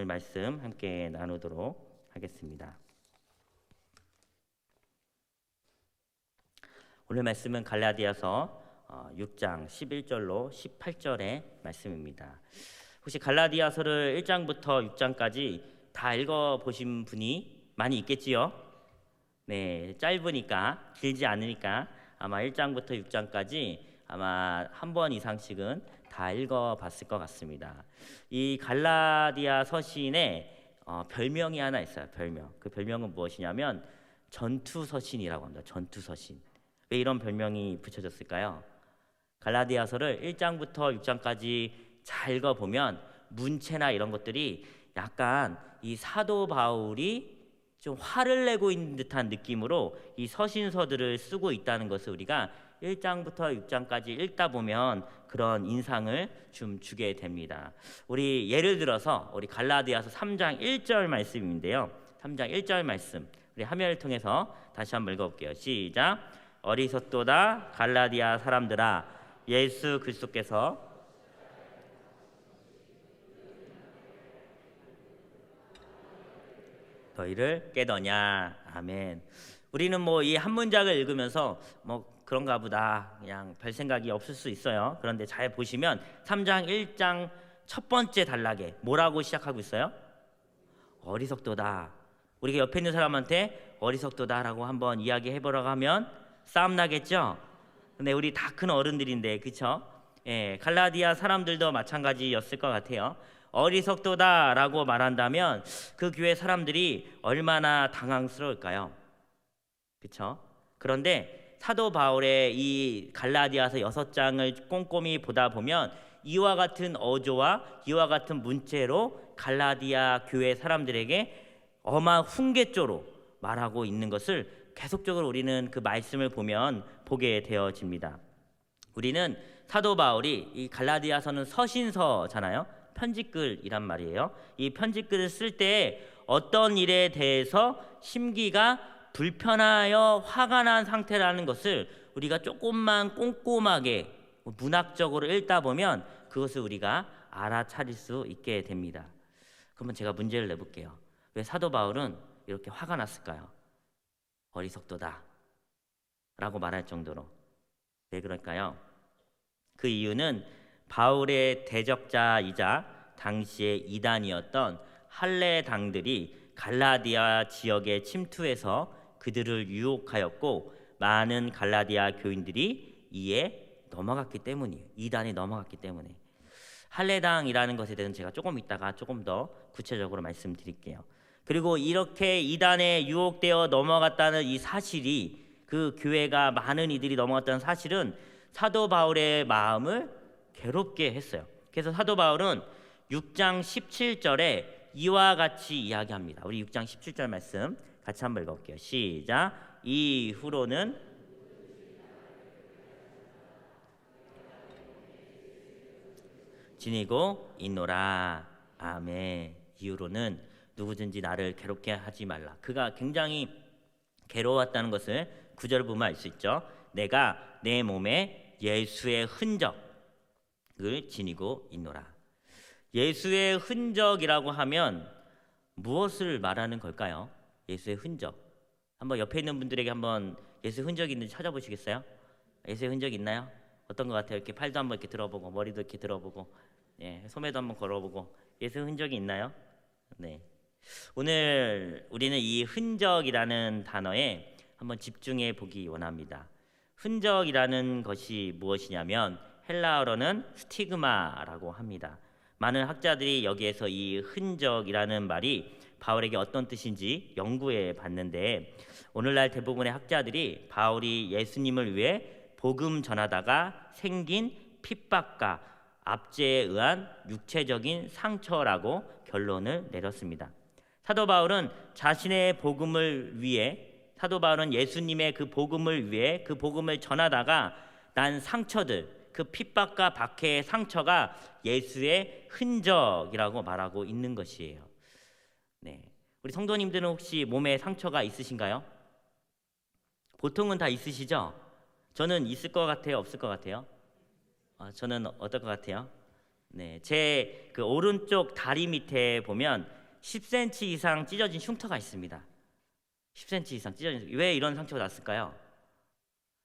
말씀 함께 나누도록 하겠습니다. 오늘 말씀은 갈라디아서 6장 11절로 18절의 말씀입니다. 혹시 갈라디아서를 1장부터 6장까지 다 읽어보신 분이 많이 있겠지요? 네, 짧으니까, 길지 않으니까 아마 1장부터 6장까지 아마 한 번 이상씩은 다 읽어봤을 것 같습니다. 이 갈라디아 서신에 별명이 하나 있어요. 별명. 그 별명은 무엇이냐면 전투서신이라고 합니다. 전투서신. 왜 이런 별명이 붙여졌을까요? 갈라디아서를 1장부터 6장까지 잘 읽어보면 문체나 이런 것들이 약간 이 사도 바울이 좀 화를 내고 있는 듯한 느낌으로 이 서신서들을 쓰고 있다는 것을 우리가 1장부터 6장까지 읽다 보면 그런 인상을 좀 주게 됩니다. 우리 예를 들어서 우리 갈라디아서 3장 1절 말씀인데요. 3장 1절 말씀 우리 화면을 통해서 다시 한번 읽어볼게요. 시작. 어리석도다 갈라디아 사람들아 예수 그리스도께서 너희를 깨더냐. 아멘. 우리는 뭐 이 한 문장을 읽으면서 뭐 그런가 보다 그냥 별 생각이 없을 수 있어요. 그런데 잘 보시면 3장 1장 첫 번째 단락에 뭐라고 시작하고 있어요? 어리석도다. 우리가 옆에 있는 사람한테 어리석도다라고 한번 이야기해보라고 하면 싸움 나겠죠? 근데 우리 다 큰 어른들인데 그쵸? 예, 갈라디아 사람들도 마찬가지였을 것 같아요. 어리석도다라고 말한다면 그 교회 사람들이 얼마나 당황스러울까요? 그쵸? 그런데 사도 바울의 이 갈라디아서 6장을 꼼꼼히 보다 보면 이와 같은 어조와 이와 같은 문체로 갈라디아 교회 사람들에게 훈계조로 말하고 있는 것을 계속적으로 우리는 그 말씀을 보면 보게 되어집니다. 우리는 사도 바울이 이 갈라디아서는 서신서잖아요. 편지글이란 말이에요. 이 편지글을 쓸 때 어떤 일에 대해서 심기가 불편하여 화가 난 상태라는 것을 우리가 조금만 꼼꼼하게 문학적으로 읽다 보면 그것을 우리가 알아차릴 수 있게 됩니다. 그러면 제가 문제를 내볼게요. 왜 사도 바울은 이렇게 화가 났을까요? 어리석도다 라고 말할 정도로. 왜 그럴까요? 그 이유는 바울의 대적자이자 당시의 이단이었던 할례당들이 갈라디아 지역에 침투해서 그들을 유혹하였고 많은 갈라디아 교인들이 이에 넘어갔기 때문이에요. 이단에 넘어갔기 때문에. 할례당이라는 것에 대해서는 제가 조금 이따가 조금 더 구체적으로 말씀드릴게요. 그리고 이렇게 이단에 유혹되어 넘어갔다는 이 사실이 그 교회가 많은 이들이 넘어갔다는 사실은 사도 바울의 마음을 괴롭게 했어요. 그래서 사도 바울은 6장 17절에 이와 같이 이야기합니다. 우리 6장 17절 말씀 같이 한번 읽어볼게요. 시작. 이후로는 지니고 있노라. 아멘. 이후로는 누구든지 나를 괴롭게 하지 말라. 그가 굉장히 괴로웠다는 것을 9절 보면 알 수 있죠. 내가 내 몸에 예수의 흔적을 지니고 있노라. 예수의 흔적이라고 하면 무엇을 말하는 걸까요? 예수의 흔적. 한번 옆에 있는 분들에게 한번 예수의 흔적이 있는지 찾아보시겠어요? 예수의 흔적 있나요? 어떤 것 같아요? 이렇게 팔도 한번 이렇게 들어보고 머리도 이렇게 들어보고 소매도 한번 걸어보고 예수의 흔적이 있나요? 네. 오늘 우리는 이 흔적이라는 단어에 한번 집중해 보기 원합니다. 흔적이라는 것이 무엇이냐면 헬라어로는 스티그마라고 합니다. 많은 학자들이 여기에서 이 흔적이라는 말이 바울에게 어떤 뜻인지 연구해 봤는데 오늘날 대부분의 학자들이 바울이 예수님을 위해 복음 전하다가 생긴 핍박과 압제에 의한 육체적인 상처라고 결론을 내렸습니다. 사도 바울은 사도 바울은 예수님의 그 복음을 위해 그 복음을 전하다가 난 상처들, 그 핍박과 박해의 상처가 예수의 흔적이라고 말하고 있는 것이에요. 네. 우리 성도님들은 혹시 몸에 상처가 있으신가요? 보통은 다 있으시죠? 저는 있을 것 같아요, 없을 것 같아요? 저는 어떨 것 같아요? 네, 제 그 오른쪽 다리 밑에 보면 10cm 이상 찢어진 흉터가 있습니다. 10cm 이상 찢어진. 왜 이런 상처가 났을까요?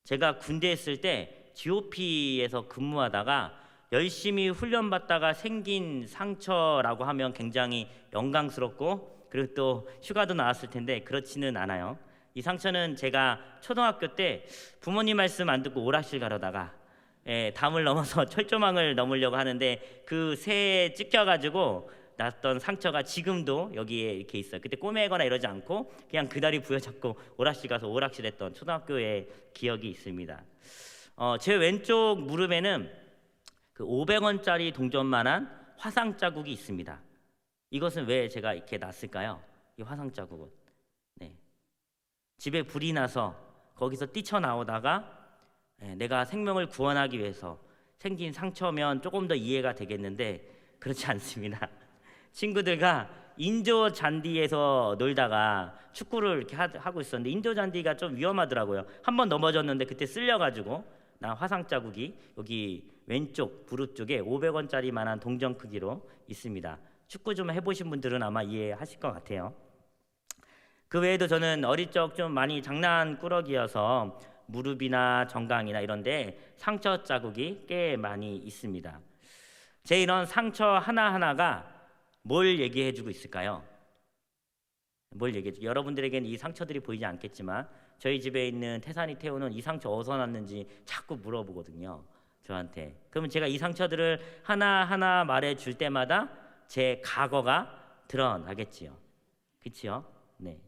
제가 군대에 있을 때 GOP에서 근무하다가 열심히 훈련받다가 생긴 상처라고 하면 굉장히 영광스럽고, 그리고 또 휴가도 나왔을 텐데 그렇지는 않아요. 이 상처는 제가 초등학교 때 부모님 말씀 안 듣고 오락실 가려다가 담을 넘어서 철조망을 넘으려고 하는데 그 새에 찢겨가지고 났던 상처가 지금도 여기에 이렇게 있어요. 그때 꼬매거나 이러지 않고 그냥 그 다리 부여잡고 오락실 가서 오락실 했던 초등학교의 기억이 있습니다. 제 왼쪽 무릎에는 그 500원짜리 동전만한 화상 자국이 있습니다. 이것은 왜 제가 이렇게 났을까요? 이 화상 자국은 집에 불이 나서 거기서 뛰쳐나오다가 내가 생명을 구원하기 위해서 생긴 상처면 조금 더 이해가 되겠는데 그렇지 않습니다. 친구들과 인조 잔디에서 놀다가 축구를 이렇게 하고 있었는데 인조 잔디가 좀 위험하더라고요. 한번 넘어졌는데 그때 쓸려가지고 나 화상 자국이 여기 왼쪽 무릎 쪽에 500원짜리만한 동전 크기로 있습니다. 축구 좀 해보신 분들은 아마 이해하실 것 같아요. 그 외에도 저는 어릴 적 좀 많이 장난꾸러기여서 무릎이나 정강이나 이런데 상처 자국이 꽤 많이 있습니다. 제 이런 상처 하나하나가 뭘 얘기해주고 있을까요? 뭘 얘기해주고, 여러분들에게는 이 상처들이 보이지 않겠지만 저희 집에 있는 태산이 태우는 이 상처 어디서 났는지 자꾸 물어보거든요, 저한테. 그러면 제가 이 상처들을 하나하나 말해줄 때마다 제 과거가 드러나겠지요. 그치요? 네.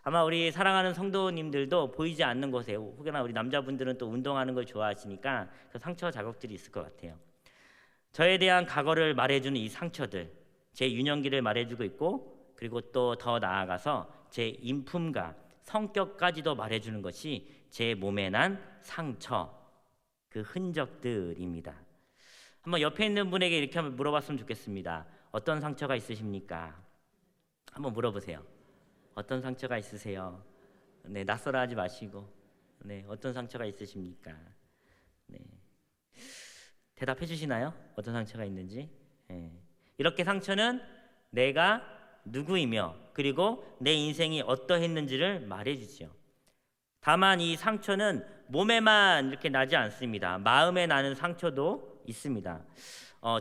아마 우리 사랑하는 성도님들도 보이지 않는 곳에, 혹여나 우리 남자분들은 또 운동하는 걸 좋아하시니까 그 상처 자국들이 있을 것 같아요. 저에 대한 과거를 말해주는 이 상처들, 제 유년기를 말해주고 있고, 그리고 또 더 나아가서 제 인품과 성격까지도 말해주는 것이 제 몸에 난 상처, 그 흔적들입니다. 한번 옆에 있는 분에게 이렇게 한번 물어봤으면 좋겠습니다. 어떤 상처가 있으십니까? 한번 물어보세요. 어떤 상처가 있으세요? 네, 낯설어 하지 마시고, 네, 어떤 상처가 있으십니까? 네, 대답해 주시나요? 어떤 상처가 있는지? 네. 이렇게 상처는 내가 누구이며 그리고 내 인생이 어떠했는지를 말해주지요. 다만 이 상처는 몸에만 이렇게 나지 않습니다. 마음에 나는 상처도 있습니다.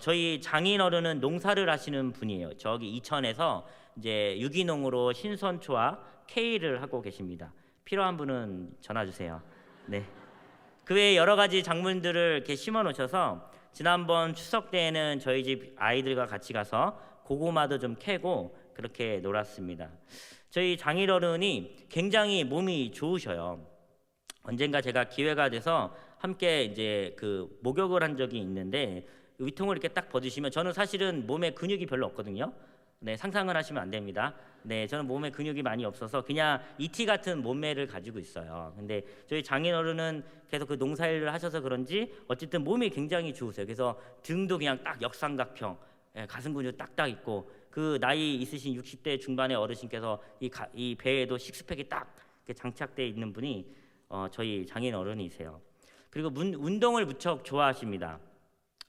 저희 장인어른은 농사를 하시는 분이에요. 저기 이천에서 이제 유기농으로 신선초와 케일을 하고 계십니다. 필요한 분은 전화 주세요. 네. 그 외에 여러 가지 작물들을 이렇게 심어 놓으셔서 지난번 추석 때에는 저희 집 아이들과 같이 가서 고구마도 좀 캐고 그렇게 놀았습니다. 저희 장인어른이 굉장히 몸이 좋으셔요. 언젠가 제가 기회가 돼서 함께 이제 그 목욕을 한 적이 있는데 위통을 이렇게 딱 벗으시면, 저는 사실은 몸에 근육이 별로 없거든요. 네, 상상을 하시면 안 됩니다. 네, 저는 몸에 근육이 많이 없어서 그냥 이티 같은 몸매를 가지고 있어요. 근데 저희 장인어른은 계속 그 농사일을 하셔서 그런지 어쨌든 몸이 굉장히 좋으세요. 그래서 등도 그냥 딱 역삼각형, 가슴 근육 딱딱 있고, 그 나이 있으신 60대 중반의 어르신께서 이 배에도 식스팩이 딱 장착되어 있는 분이 저희 장인어른이세요. 그리고 운동을 무척 좋아하십니다.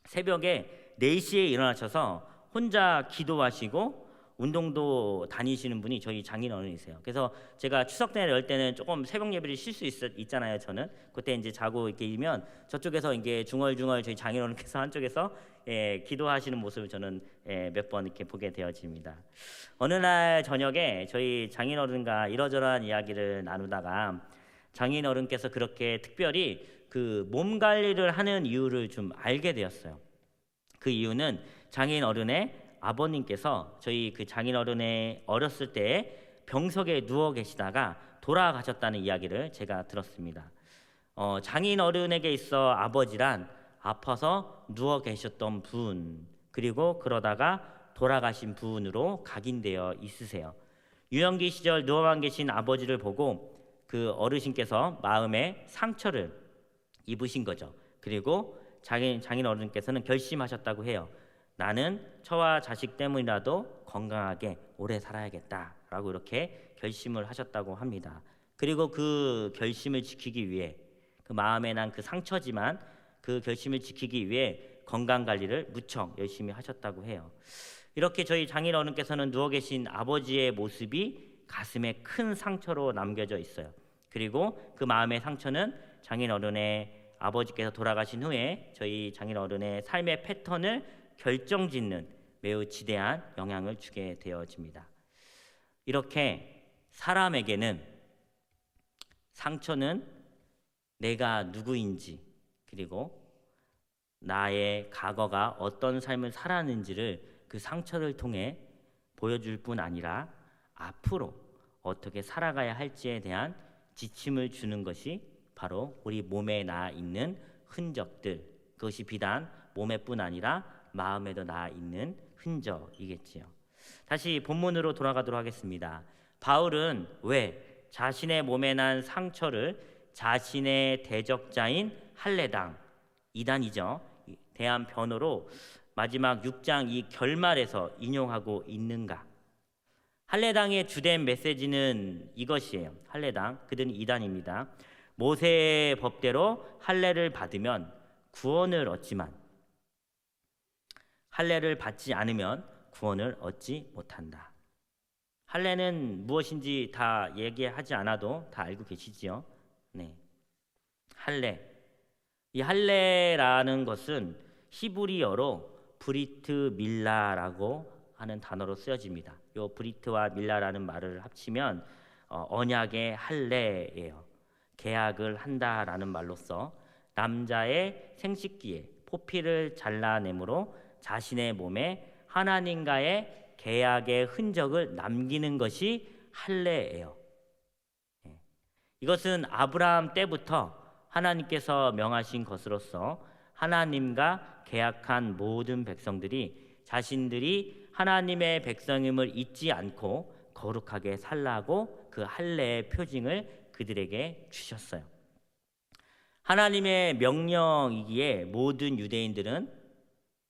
새벽에 4시에 일어나셔서 혼자 기도하시고 운동도 다니시는 분이 저희 장인어른이세요. 그래서 제가 추석 때 이럴 때는 조금 새벽 예배를 쉴 수 있잖아요. 저는 그때 이제 자고 이렇게 일면 저쪽에서 이게 중얼중얼 저희 장인어른께서 한쪽에서 기도하시는 모습을 저는 몇 번 이렇게 보게 되어집니다. 어느 날 저녁에 저희 장인어른과 이러저러한 이야기를 나누다가 장인어른께서 그렇게 특별히 그 몸 관리를 하는 이유를 좀 알게 되었어요. 그 이유는 장인어른의 아버님께서 저희 그 장인어른의 어렸을 때 병석에 누워 계시다가 돌아가셨다는 이야기를 제가 들었습니다. 장인어른에게 있어 아버지란 아파서 누워 계셨던 분, 그리고 그러다가 돌아가신 분으로 각인되어 있으세요. 유년기 시절 누워만 계신 아버지를 보고 그 어르신께서 마음에 상처를 입으신 거죠. 그리고 장인어른께서는 결심하셨다고 해요. 나는 처와 자식 때문이라도 건강하게 오래 살아야겠다라고 이렇게 결심을 하셨다고 합니다. 그리고 그 결심을 지키기 위해, 그 마음에 난 그 상처지만 그 결심을 지키기 위해 건강 관리를 무척 열심히 하셨다고 해요. 이렇게 저희 장인어른께서는 누워 계신 아버지의 모습이 가슴에 큰 상처로 남겨져 있어요. 그리고 그 마음의 상처는 장인어른의 아버지께서 돌아가신 후에 저희 장인어른의 삶의 패턴을 결정짓는 매우 지대한 영향을 주게 되어집니다. 이렇게 사람에게는 상처는 내가 누구인지 그리고 나의 과거가 어떤 삶을 살았는지를 그 상처를 통해 보여줄 뿐 아니라 앞으로 어떻게 살아가야 할지에 대한 지침을 주는 것이 바로 우리 몸에 나 있는 흔적들, 그것이 비단 몸에뿐 아니라 마음에도 나 있는 흔적이겠지요. 다시 본문으로 돌아가도록 하겠습니다. 바울은 왜 자신의 몸에 난 상처를 자신의 대적자인 할례당, 이단이죠, 대한 변호로 마지막 6장 이 결말에서 인용하고 있는가? 할례당의 주된 메시지는 이것이에요. 할례당, 그들은 이단입니다. 모세의 법대로 할례를 받으면 구원을 얻지만 할례를 받지 않으면 구원을 얻지 못한다. 할례는 무엇인지 다 얘기하지 않아도 다 알고 계시지요? 네. 할례. 이 할례라는 것은 히브리어로 브리트 밀라라고 하는 단어로 쓰여집니다. 요 브리트와 밀라라는 말을 합치면 언약의 할례예요. 계약을 한다라는 말로써 남자의 생식기에 포피를 잘라내므로 자신의 몸에 하나님과의 계약의 흔적을 남기는 것이 할례예요. 이것은 아브라함 때부터 하나님께서 명하신 것으로서 하나님과 계약한 모든 백성들이 자신들이 하나님의 백성임을 잊지 않고 거룩하게 살라고 그 할례의 표징을 그들에게 주셨어요. 하나님의 명령이기에 모든 유대인들은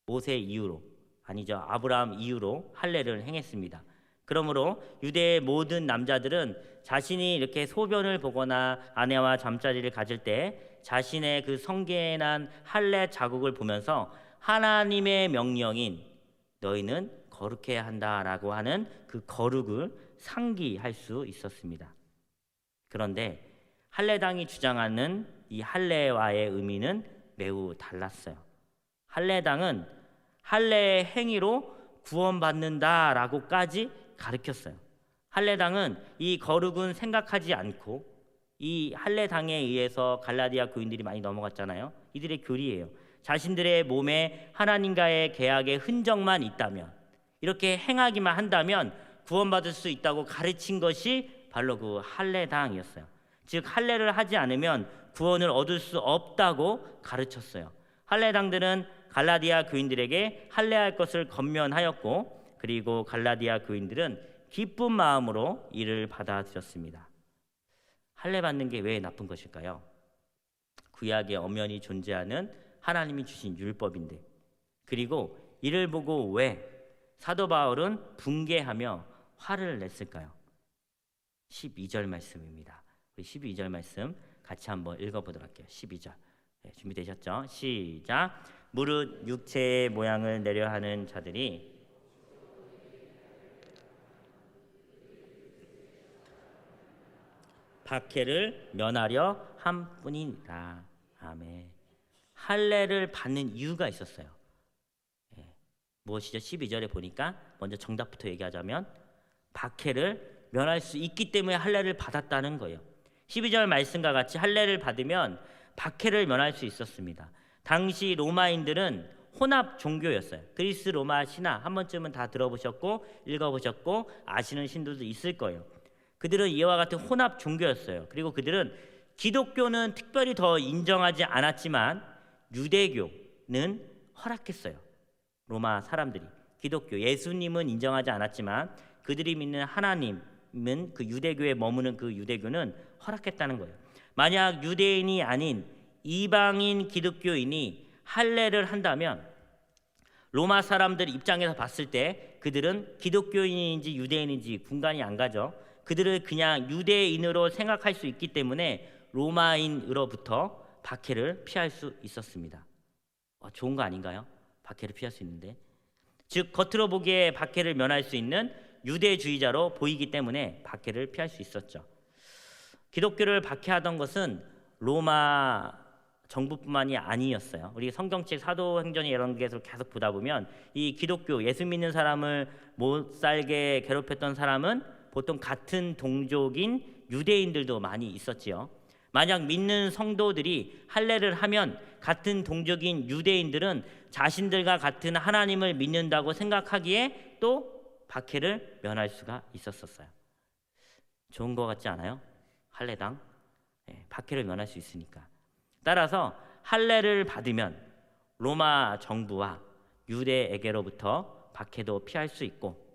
모세 이후로, 아니죠, 아브라함 이후로 할례를 행했습니다. 그러므로 유대의 모든 남자들은 자신이 이렇게 소변을 보거나 아내와 잠자리를 가질 때 자신의 그 성기에 난 할례 자국을 보면서 하나님의 명령인 너희는 거룩해야 한다라고 하는 그 거룩을 상기할 수 있었습니다. 그런데 할례당이 주장하는 이 할례와의 의미는 매우 달랐어요. 할례당은 할례의 행위로 구원받는다라고까지 가르쳤어요. 할례당은 이 거룩은 생각하지 않고, 이 할례당에 의해서 갈라디아 교인들이 많이 넘어갔잖아요. 이들의 교리예요. 자신들의 몸에 하나님과의 계약의 흔적만 있다면, 이렇게 행하기만 한다면 구원받을 수 있다고 가르친 것이 바로 그 할례당이었어요. 즉 할례를 하지 않으면 구원을 얻을 수 없다고 가르쳤어요. 할례당들은 갈라디아 교인들에게 할례할 것을 권면하였고, 그리고 갈라디아 교인들은 기쁜 마음으로 이를 받아들였습니다. 할례 받는 게 왜 나쁜 것일까요? 구약에 엄연히 존재하는 하나님이 주신 율법인데, 그리고 이를 보고 왜 사도 바울은 분개하며 화를 냈을까요? 12절 말씀입니다. 우리 12절 말씀 같이 한번 읽어보도록 할게요. 12절. 네, 준비되셨죠? 시작. 무릇 육체의 모양을 내려 하는 자들이 박해를 면하려 함뿐이라. 아멘. 할례를 받는 이유가 있었어요. 무엇이죠? 12절에 보니까 먼저 정답부터 얘기하자면 박해를 면할 수 있기 때문에 할례를 받았다는 거예요. 12절 말씀과 같이 할례를 받으면 박해를 면할 수 있었습니다. 당시 로마인들은 혼합 종교였어요. 그리스 로마 신화 한 번쯤은 다 들어보셨고 읽어보셨고 아시는 신도도 있을 거예요. 그들은 이와 같은 혼합 종교였어요. 그리고 그들은 기독교는 특별히 더 인정하지 않았지만 유대교는 허락했어요. 로마 사람들이 기독교, 예수님은 인정하지 않았지만 그들이 믿는 하나님은 그 유대교에 머무는 그 유대교는 허락했다는 거예요. 만약 유대인이 아닌 이방인 기독교인이 할례를 한다면 로마 사람들 입장에서 봤을 때 그들은 기독교인인지 유대인인지 분간이 안 가죠. 그들을 그냥 유대인으로 생각할 수 있기 때문에 로마인으로부터 박해를 피할 수 있었습니다. 좋은 거 아닌가요? 박해를 피할 수 있는데. 즉 겉으로 보기에 박해를 면할 수 있는 유대주의자로 보이기 때문에 박해를 피할 수 있었죠. 기독교를 박해하던 것은 로마 정부뿐만이 아니었어요. 우리 성경책 사도행전이 이런 게 계속 보다 보면 이 기독교 예수 믿는 사람을 못 살게 괴롭혔던 사람은 보통 같은 동족인 유대인들도 많이 있었지요. 만약 믿는 성도들이 할례를 하면 같은 동족인 유대인들은 자신들과 같은 하나님을 믿는다고 생각하기에 또 박해를 면할 수가 있었어요. 좋은 것 같지 않아요? 할례당 박해를 면할 수 있으니까. 따라서 할례를 받으면 로마 정부와 유대에게로부터 박해도 피할 수 있고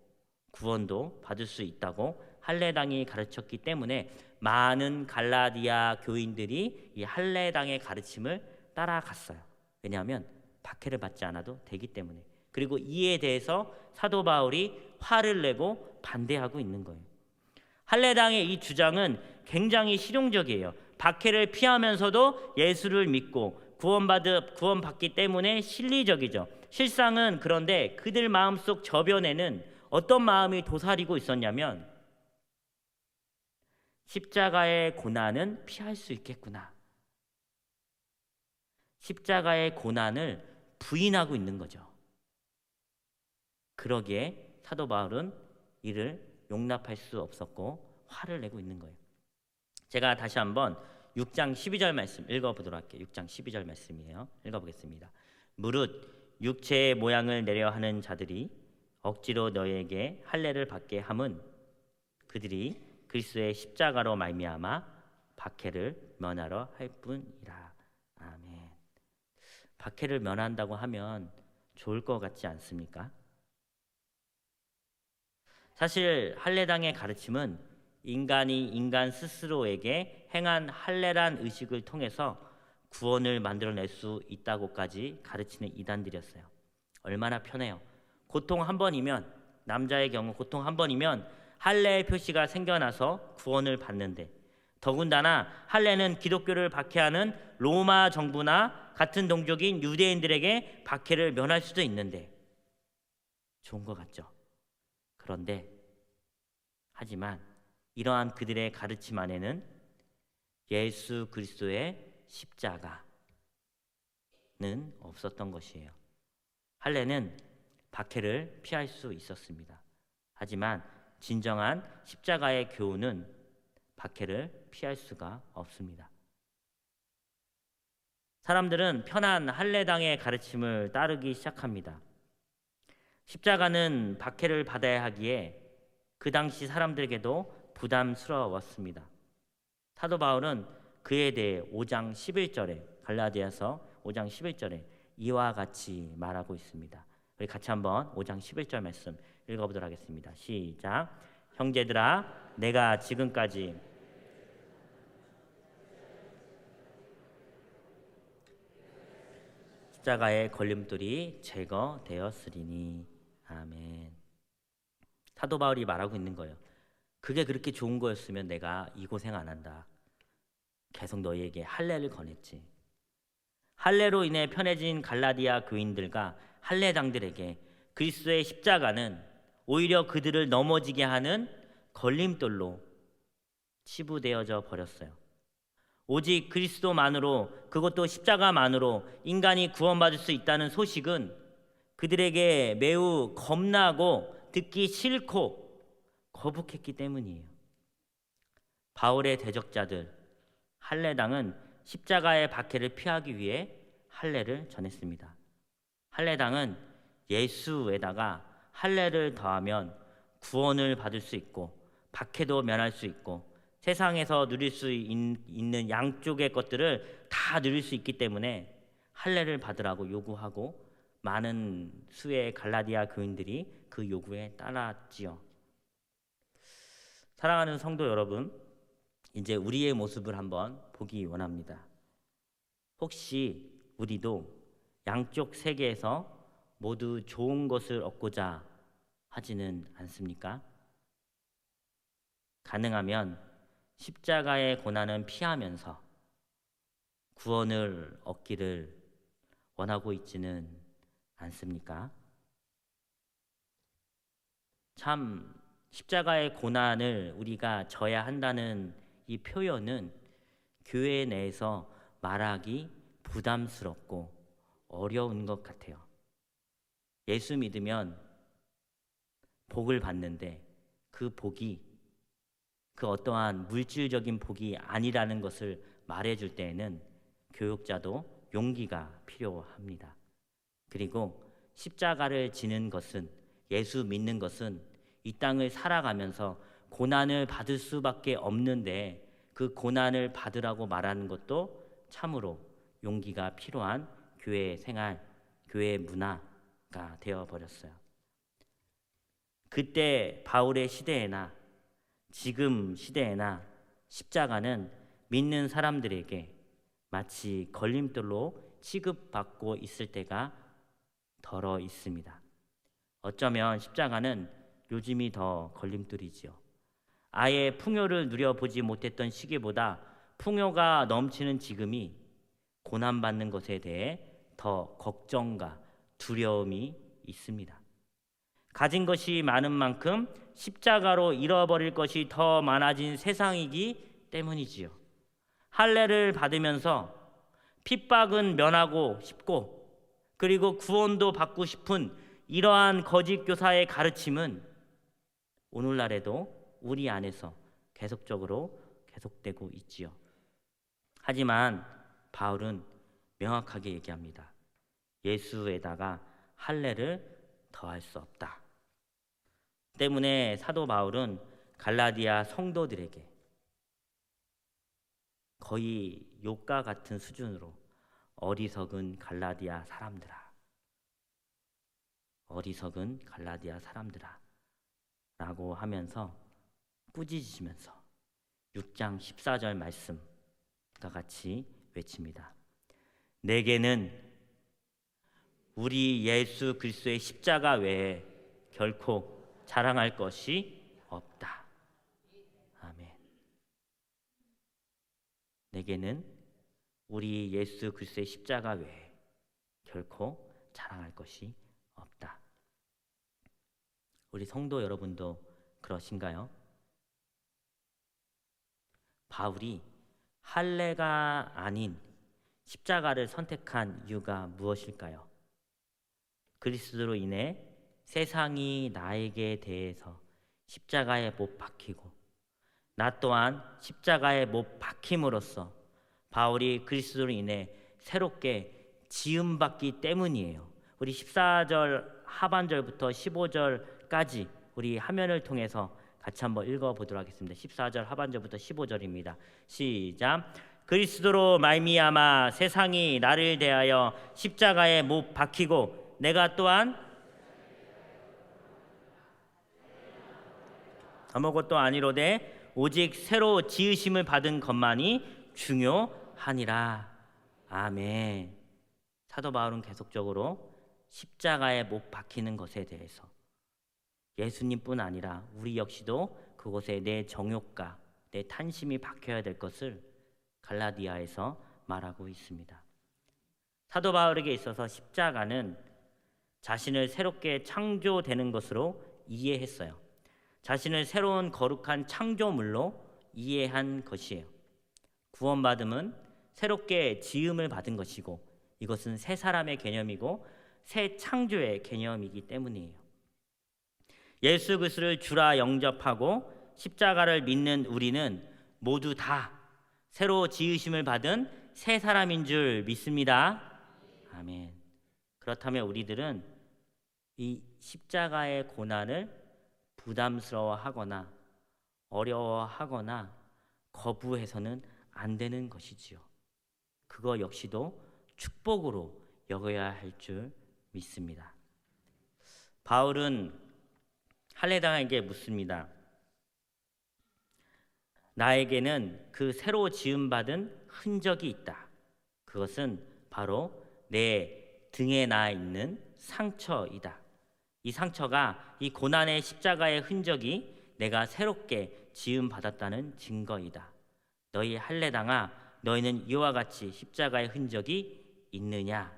구원도 받을 수 있다고 할례당이 가르쳤기 때문에 많은 갈라디아 교인들이 이 할례당의 가르침을 따라갔어요. 왜냐하면 박해를 받지 않아도 되기 때문에. 그리고 이에 대해서 사도 바울이 화를 내고 반대하고 있는 거예요. 할례당의 이 주장은 굉장히 실용적이에요. 박해를 피하면서도 예수를 믿고 구원받기 때문에 실리적이죠. 실상은 그런데 그들 마음속 저변에는 어떤 마음이 도사리고 있었냐면 십자가의 고난은 피할 수 있겠구나. 십자가의 고난을 부인하고 있는 거죠. 그러기에 사도 바울은 이를 용납할 수 없었고 화를 내고 있는 거예요. 제가 다시 한번 6장 12절 말씀 읽어보도록 할게요. 6장 12절 말씀이에요. 읽어보겠습니다. 무릇 육체의 모양을 내려 하는 자들이 억지로 너희에게 할례를 받게 함은 그들이 그리스도의 십자가로 말미암아 박해를 면하러 할 뿐이라. 아멘. 박해를 면한다고 하면 좋을 것 같지 않습니까? 사실 할례당의 가르침은 인간이 인간 스스로에게 행한 할례란 의식을 통해서 구원을 만들어낼 수 있다고까지 가르치는 이단들이었어요. 얼마나 편해요. 고통 한 번이면, 남자의 경우 고통 한 번이면 할례의 표시가 생겨나서 구원을 받는데, 더군다나 할례는 기독교를 박해하는 로마 정부나 같은 동족인 유대인들에게 박해를 면할 수도 있는데 좋은 것 같죠. 그런데 하지만 이러한 그들의 가르침 안에는 예수 그리스도의 십자가는 없었던 것이에요. 할례는 박해를 피할 수 있었습니다. 하지만 진정한 십자가의 교훈은 박해를 피할 수가 없습니다. 사람들은 편한 할례당의 가르침을 따르기 시작합니다. 십자가는 박해를 받아야 하기에 그 당시 사람들에게도 부담스러웠습니다. 사도 바울은 그에 대해 5장 11절에 갈라디아서 5장 11절에 이와 같이 말하고 있습니다. 우리 같이 한번 5장 11절 말씀 읽어보도록 하겠습니다. 시작. 형제들아, 내가 지금까지 십자가의 걸림돌이 제거되었으리니. 아멘. 사도 바울이 말하고 있는 거예요. 그게 그렇게 좋은 거였으면 내가 이 고생 안 한다. 계속 너희에게 할례를 권했지. 할례로 인해 편해진 갈라디아 교인들과 할례당들에게 그리스도의 십자가는 오히려 그들을 넘어지게 하는 걸림돌로 치부되어져 버렸어요. 오직 그리스도만으로, 그것도 십자가만으로 인간이 구원받을 수 있다는 소식은 그들에게 매우 겁나고 듣기 싫고 거북했기 때문이에요. 바울의 대적자들 할례당은 십자가의 박해를 피하기 위해 할례를 전했습니다. 할례당은 예수에다가 할례를 더하면 구원을 받을 수 있고 박해도 면할 수 있고 세상에서 누릴 수 있는 양쪽의 것들을 다 누릴 수 있기 때문에 할례를 받으라고 요구하고 많은 수의 갈라디아 교인들이 그 요구에 따랐지요. 사랑하는 성도 여러분, 이제 우리의 모습을 한번 보기 원합니다. 혹시 우리도 양쪽 세계에서 모두 좋은 것을 얻고자 하지는 않습니까? 가능하면 십자가의 고난은 피하면서 구원을 얻기를 원하고 있지는 않습니까? 참 십자가의 고난을 우리가 져야 한다는 이 표현은 교회 내에서 말하기 부담스럽고 어려운 것 같아요. 예수 믿으면 복을 받는데 그 복이 그 어떠한 물질적인 복이 아니라는 것을 말해줄 때에는 교육자도 용기가 필요합니다. 그리고 십자가를 지는 것은, 예수 믿는 것은 이 땅을 살아가면서 고난을 받을 수밖에 없는데 그 고난을 받으라고 말하는 것도 참으로 용기가 필요한 교회 생활, 교회 문화가 되어버렸어요. 그때 바울의 시대에나 지금 시대에나 십자가는 믿는 사람들에게 마치 걸림돌로 취급받고 있을 때가 덜어 있습니다. 어쩌면 십자가는 요즘이 더 걸림돌이지요. 아예 풍요를 누려보지 못했던 시기보다 풍요가 넘치는 지금이 고난받는 것에 대해 더 걱정과 두려움이 있습니다. 가진 것이 많은 만큼 십자가로 잃어버릴 것이 더 많아진 세상이기 때문이지요. 할례를 받으면서 핍박은 면하고 싶고 그리고 구원도 받고 싶은 이러한 거짓 교사의 가르침은 오늘날에도 우리 안에서 계속적으로 계속되고 있지요. 하지만 바울은 명확하게 얘기합니다. 예수에다가 할례를 더할 수 없다. 때문에 사도 바울은 갈라디아 성도들에게 거의 욕과 같은 수준으로 어리석은 갈라디아 사람들아, 어리석은 갈라디아 사람들아 라고 하면서 꾸짖으시면서 6장 14절 말씀과 같이 외칩니다. 내게는 우리 예수 그리스도의 십자가 외에 결코 자랑할 것이 없다. 아멘. 내게는 우리 예수 그리스도의 십자가 외에 결코 자랑할 것이 없다. 우리 성도 여러분도 그러신가요? 바울이 할례가 아닌 십자가를 선택한 이유가 무엇일까요? 그리스도로 인해 세상이 나에게 대해서 십자가에 못 박히고 나 또한 십자가에 못 박힘으로써 바울이 그리스도로 인해 새롭게 지음받기 때문이에요. 우리 14절 하반절부터 15절까지 우리 화면을 통해서 같이 한번 읽어보도록 하겠습니다. 14절 하반절부터 15절입니다. 시작. 그리스도로 말미암아 세상이 나를 대하여 십자가에 못 박히고 내가 또한 아무것도 아니로되 오직 새로 지으심을 받은 것만이 중요하니라. 아멘. 사도 바울은 계속적으로 십자가에 못 박히는 것에 대해서 예수님뿐 아니라 우리 역시도 그곳에 내 정욕과 내 탄심이 박혀야 될 것을 갈라디아에서 말하고 있습니다. 사도 바울에게 있어서 십자가는 자신을 새롭게 창조되는 것으로 이해했어요. 자신을 새로운 거룩한 창조물로 이해한 것이에요. 구원받음은 새롭게 지음을 받은 것이고 이것은 새 사람의 개념이고 새 창조의 개념이기 때문이에요. 예수 그리스도를 주라 영접하고 십자가를 믿는 우리는 모두 다 새로 지으심을 받은 새 사람인 줄 믿습니다. 아멘. 그렇다면 우리들은 이 십자가의 고난을 부담스러워하거나 어려워하거나 거부해서는 안 되는 것이지요. 그거 역시도 축복으로 여겨야 할 줄 믿습니다. 바울은 할례당에게 묻습니다. 나에게는 그 새로 지음받은 흔적이 있다. 그것은 바로 내 등에 나 있는 상처이다. 이 상처가 이 고난의 십자가의 흔적이 내가 새롭게 지음받았다는 증거이다. 너희 할례당아, 너희는 이와 같이 십자가의 흔적이 있느냐?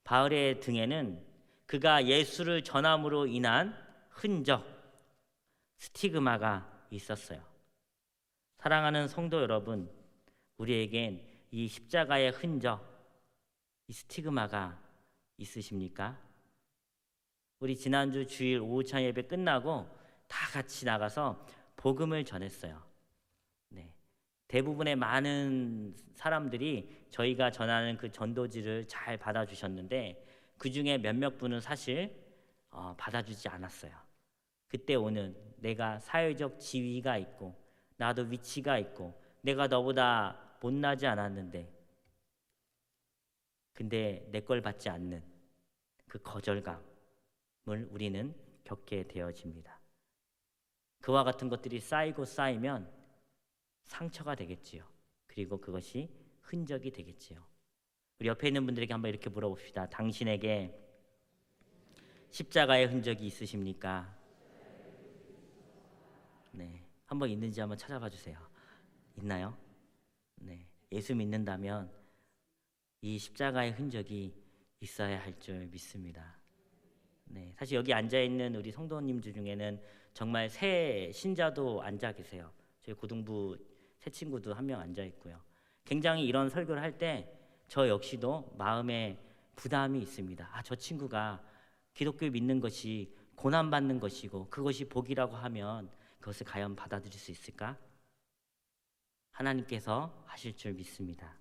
바울의 등에는 그가 예수를 전함으로 인한 흔적, 스티그마가 있었어요. 사랑하는 성도 여러분, 우리에겐 이 십자가의 흔적, 이 스티그마가 있으십니까? 우리 지난주 주일 오후찬 예배 끝나고 다 같이 나가서 복음을 전했어요. 네. 대부분의 많은 사람들이 저희가 전하는 그 전도지를 잘 받아주셨는데 그 중에 몇몇 분은 사실 받아주지 않았어요. 그때 오는 내가 사회적 지위가 있고 나도 위치가 있고 내가 너보다 못나지 않았는데 근데 내 걸 받지 않는 그 거절감을 우리는 겪게 되어집니다. 그와 같은 것들이 쌓이고 쌓이면 상처가 되겠지요. 그리고 그것이 흔적이 되겠지요. 우리 옆에 있는 분들에게 한번 이렇게 물어봅시다. 당신에게 십자가의 흔적이 있으십니까? 네, 한번 있는지 한번 찾아봐 주세요. 있나요? 네, 예수 믿는다면 이 십자가의 흔적이 있어야 할 줄 믿습니다. 네, 사실 여기 앉아 있는 우리 성도님들 중에는 정말 새 신자도 앉아 계세요. 저희 고등부 새 친구도 한 명 앉아 있고요. 굉장히 이런 설교를 할 때 저 역시도 마음에 부담이 있습니다. 저 친구가 기독교 믿는 것이 고난받는 것이고 그것이 복이라고 하면 그것을 과연 받아들일 수 있을까? 하나님께서 하실 줄 믿습니다.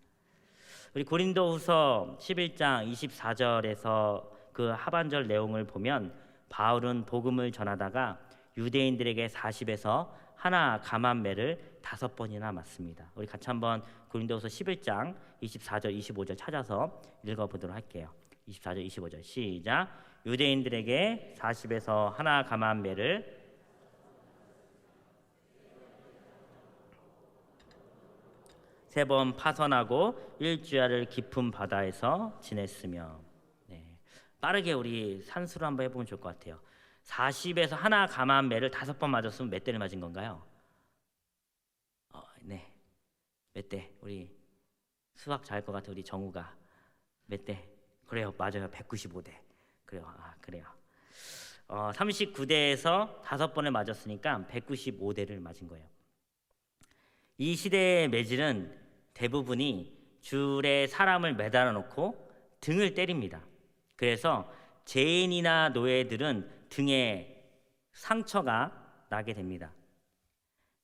우리 고린도후서 11장 24절에서 그 하반절 내용을 보면 바울은 복음을 전하다가 유대인들에게 40에서 하나 감한 매를 5번이나 맞습니다. 우리 같이 한번 고린도후서 11장 24절 25절 찾아서 읽어보도록 할게요. 24절 25절 시작. 유대인들에게 40에서 하나 감한 매를 3번 파선하고 1주야를 깊은 바다에서 지냈으며. 네. 빠르게 우리 산수로 한번 해보면 좋을 것 같아요. 40에서 하나 감한 매를 5번 맞았으면 몇 대를 맞은 건가요? 네. 몇 대? 우리 수학 잘할 것 같아 우리 정우가. 몇 대? 그래요, 맞아요. 195대. 그래요. 그래요. 39대에서 5번을 맞았으니까 195대를 맞은 거예요. 이 시대의 매질은 대부분이 줄에 사람을 매달아 놓고 등을 때립니다. 그래서 죄인이나 노예들은 등에 상처가 나게 됩니다.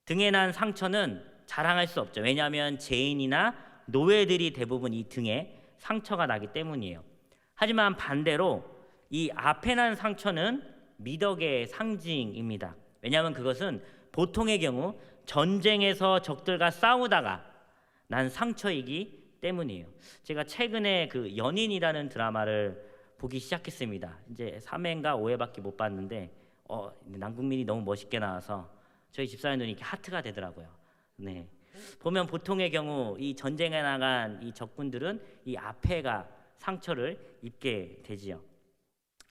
등에 난 상처는 자랑할 수 없죠. 왜냐하면 죄인이나 노예들이 대부분 이 등에 상처가 나기 때문이에요. 하지만 반대로 이 앞에 난 상처는 미덕의 상징입니다. 왜냐하면 그것은 보통의 경우 전쟁에서 적들과 싸우다가 난 상처이기 때문이에요. 제가 최근에 그 연인이라는 드라마를 보기 시작했습니다. 이제 3회인가 5회밖에 못 봤는데 남궁민이 너무 멋있게 나와서 저희 집사님 눈이 이렇게 하트가 되더라고요. 네. 보면 보통의 경우 이 전쟁에 나간 이 적군들은 이 앞에가 상처를 입게 되지요.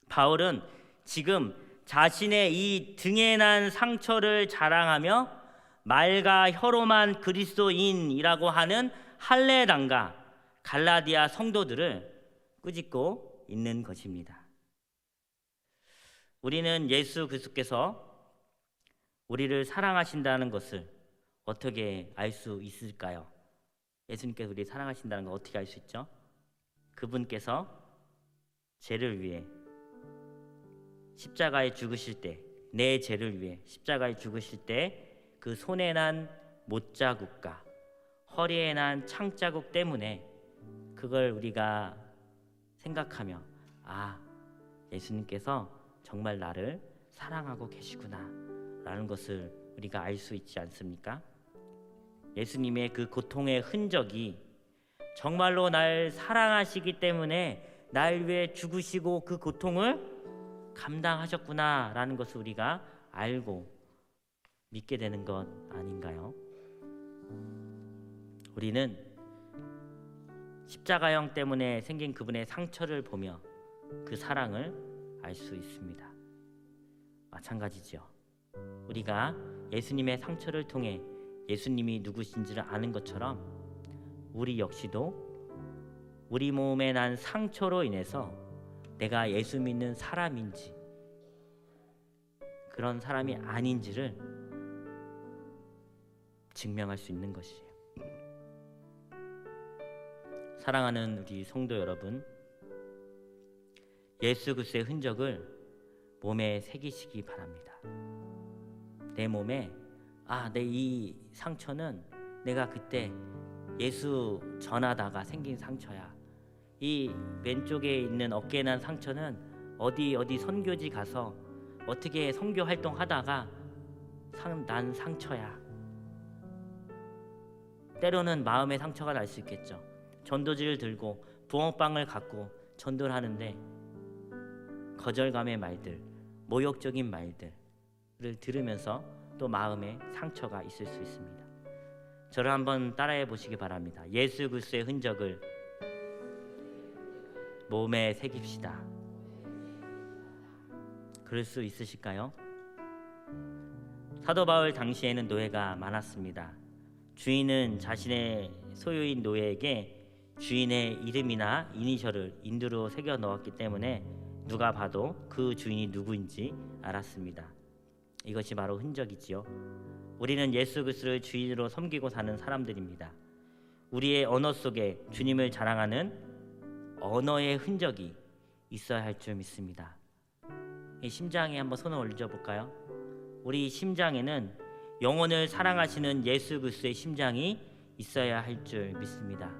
바울은 지금 자신의 이 등에 난 상처를 자랑하며 말과 혀로만 그리스도인이라고 하는 할례당과 갈라디아 성도들을 꾸짖고 있는 것입니다. 우리는 예수 그리스도께서 우리를 사랑하신다는 것을 어떻게 알 수 있을까요? 예수님께서 우리를 사랑하신다는 걸 어떻게 알 수 있죠? 그분께서 죄를 위해 십자가에 죽으실 때, 내 죄를 위해 십자가에 죽으실 때 그 손에 난 못자국과 허리에 난 창자국 때문에 그걸 우리가 생각하며 예수님께서 정말 나를 사랑하고 계시구나 라는 것을 우리가 알 수 있지 않습니까? 예수님의 그 고통의 흔적이 정말로 날 사랑하시기 때문에 날 위해 죽으시고 그 고통을 감당하셨구나라는 것을 우리가 알고 믿게 되는 것 아닌가요? 우리는 십자가형 때문에 생긴 그분의 상처를 보며 그 사랑을 알 수 있습니다. 마찬가지죠. 우리가 예수님의 상처를 통해 예수님이 누구신지를 아는 것처럼 우리 역시도 우리 몸에 난 상처로 인해서 내가 예수 믿는 사람인지 그런 사람이 아닌지를 증명할 수 있는 것이에요. 사랑하는 우리 성도 여러분, 예수 그리스도의 흔적을 몸에 새기시기 바랍니다. 내 몸에 내 이 상처는 내가 그때 예수 전하다가 생긴 상처야. 이 왼쪽에 있는 어깨에 난 상처는 어디 선교지 가서 어떻게 선교 활동하다가 난 상처야. 때로는 마음의 상처가 날 수 있겠죠. 전도지를 들고 붕어빵을 갖고 전도를 하는데 거절감의 말들, 모욕적인 말들을 들으면서 또 마음에 상처가 있을 수 있습니다. 저를 한번 따라해 보시기 바랍니다. 예수 그리스도의 흔적을 몸에 새깁시다. 그럴 수 있으실까요? 사도 바울 당시에는 노예가 많았습니다. 주인은 자신의 소유인 노예에게 주인의 이름이나 이니셜을 인두로 새겨 넣었기 때문에 누가 봐도 그 주인이 누구인지 알았습니다. 이것이 바로 흔적이지요. 우리는 예수 그리스도를 주인으로 섬기고 사는 사람들입니다. 우리의 언어 속에 주님을 자랑하는 언어의 흔적이 있어야 할 줄 믿습니다. 이 심장에 한번 손을 올려볼까요? 우리 심장에는 영혼을 사랑하시는 예수 그리스도의 심장이 있어야 할 줄 믿습니다.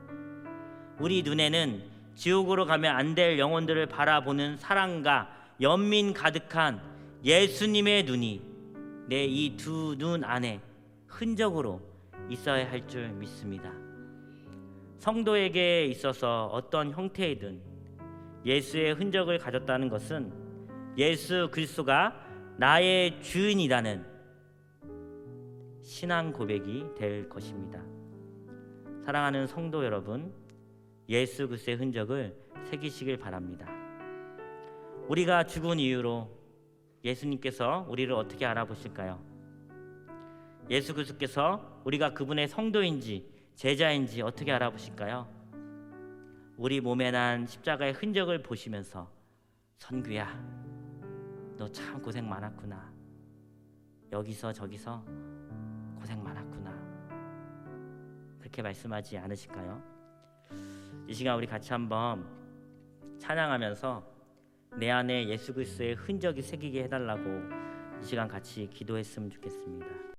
우리 눈에는 지옥으로 가면 안 될 영혼들을 바라보는 사랑과 연민 가득한 예수님의 눈이 내 이 두 눈 안에 흔적으로 있어야 할 줄 믿습니다. 성도에게 있어서 어떤 형태이든 예수의 흔적을 가졌다는 것은 예수 그리스도가 나의 주인이라는 신앙 고백이 될 것입니다. 사랑하는 성도 여러분, 예수 그리스도의 흔적을 새기시길 바랍니다. 우리가 죽은 이유로 예수님께서 우리를 어떻게 알아보실까요? 예수 그리스도께서 우리가 그분의 성도인지 제자인지 어떻게 알아보실까요? 우리 몸에 난 십자가의 흔적을 보시면서 선규야, 너 참 고생 많았구나. 여기서 저기서 고생 많았구나. 그렇게 말씀하지 않으실까요? 이 시간 우리 같이 한번 찬양하면서 내 안에 예수 그리스도의 흔적이 새기게 해달라고 이 시간 같이 기도했으면 좋겠습니다.